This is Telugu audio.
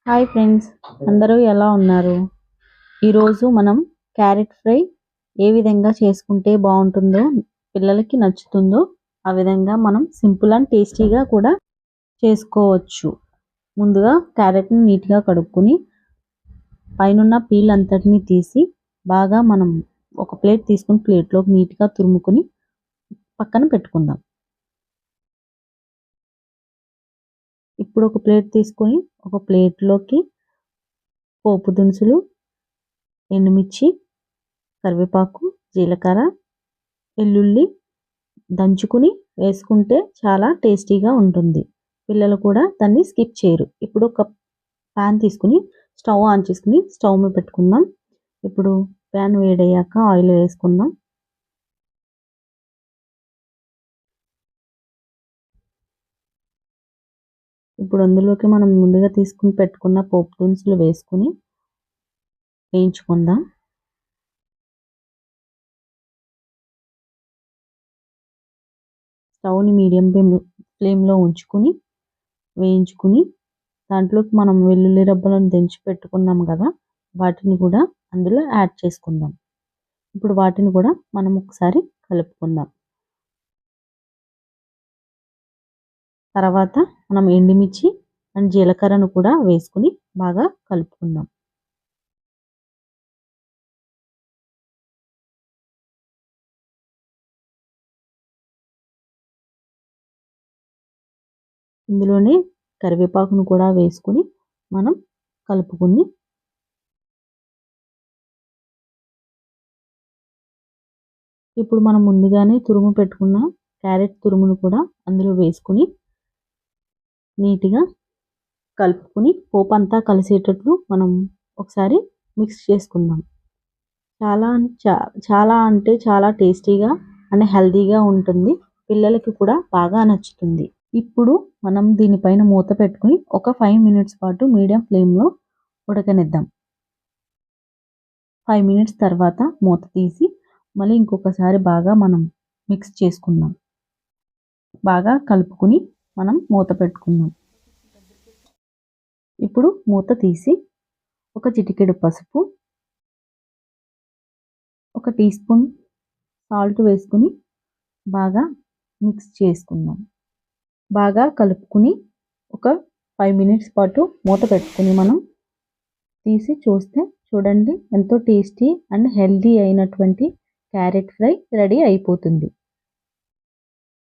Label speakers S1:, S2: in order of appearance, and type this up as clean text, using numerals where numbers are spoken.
S1: హాయ్ ఫ్రెండ్స్, అందరూ ఎలా ఉన్నారు? ఈరోజు మనం క్యారెట్ ఫ్రై ఏ విధంగా చేసుకుంటే బాగుంటుందో, పిల్లలకి నచ్చుతుందో ఆ విధంగా మనం సింపుల్ అండ్ టేస్టీగా కూడా చేసుకోవచ్చు. ముందుగా క్యారెట్ని నీట్గా కడుక్కొని పైనున్న పీల్ అంతటిని తీసి బాగా మనం ఒక ప్లేట్ తీసుకుని ప్లేట్లోకి నీట్గా తురుముకొని పక్కన పెట్టుకుందాం. ఇప్పుడు ఒక ప్లేట్ తీసుకొని ఒక ప్లేట్లోకి పోపు దినుసులు, ఎండుమిర్చి, కరివేపాకు, జీలకర్ర, వెల్లుల్లి దంచుకుని వేసుకుంటే చాలా టేస్టీగా ఉంటుంది. పిల్లలు కూడా దాన్ని స్కిప్ చేయరు. ఇప్పుడు ఒక ప్యాన్ తీసుకుని స్టవ్ ఆన్ చేసుకుని స్టవ్ మీద పెట్టుకుందాం. ఇప్పుడు ప్యాన్ వేడయ్యాక ఆయిల్ వేసుకుందాం. ఇప్పుడు అందులోకి మనం ముందుగా తీసుకుని పెట్టుకున్న పోపు దినుసులు వేసుకుని వేయించుకుందాం. స్టవ్ని మీడియం ఫ్లేమ్లో ఉంచుకుని వేయించుకుని దాంట్లోకి మనం వెల్లుల్లి రబ్బలను దంచి పెట్టుకున్నాం కదా, వాటిని కూడా అందులో యాడ్ చేసుకుందాం. ఇప్పుడు వాటిని కూడా మనం ఒకసారి కలుపుకుందాం. తర్వాత మనం ఎండుమిర్చి అండ్ జీలకర్రను కూడా వేసుకుని బాగా కలుపుకుందాం. ఇందులోనే కరివేపాకును కూడా వేసుకుని మనం కలుపుకుని ఇప్పుడు మనం ముందుగానే తురుము పెట్టుకున్న క్యారెట్ తురుమును కూడా అందులో వేసుకుని నీట్గా కలుపుకుని పోపు అంతా కలిసేటట్లు మనం ఒకసారి మిక్స్ చేసుకుందాం. చాలా అంటే చాలా టేస్టీగా అండ్ హెల్తీగా ఉంటుంది. పిల్లలకి కూడా బాగా నచ్చుతుంది. ఇప్పుడు మనం దీనిపైన మూత పెట్టుకుని ఒక 5 మినిట్స్ పాటు మీడియం ఫ్లేమ్లో ఉడకనిద్దాం. 5 మినిట్స్ తర్వాత మూత తీసి మళ్ళీ ఇంకొకసారి బాగా మనం మిక్స్ చేసుకుందాం. బాగా కలుపుకుని మనం మూత పెట్టుకుందాం. ఇప్పుడు మూత తీసి ఒక చిటికెడు పసుపు, ఒక టీ స్పూన్ సాల్ట్ వేసుకుని బాగా మిక్స్ చేసుకుందాం. బాగా కలుపుకుని ఒక 5 మినిట్స్ పాటు మూత పెట్టుకుని మనం తీసి చూస్తే చూడండి ఎంతో టేస్టీ అండ్ హెల్తీ అయినటువంటి క్యారెట్ ఫ్రై రెడీ అయిపోతుంది.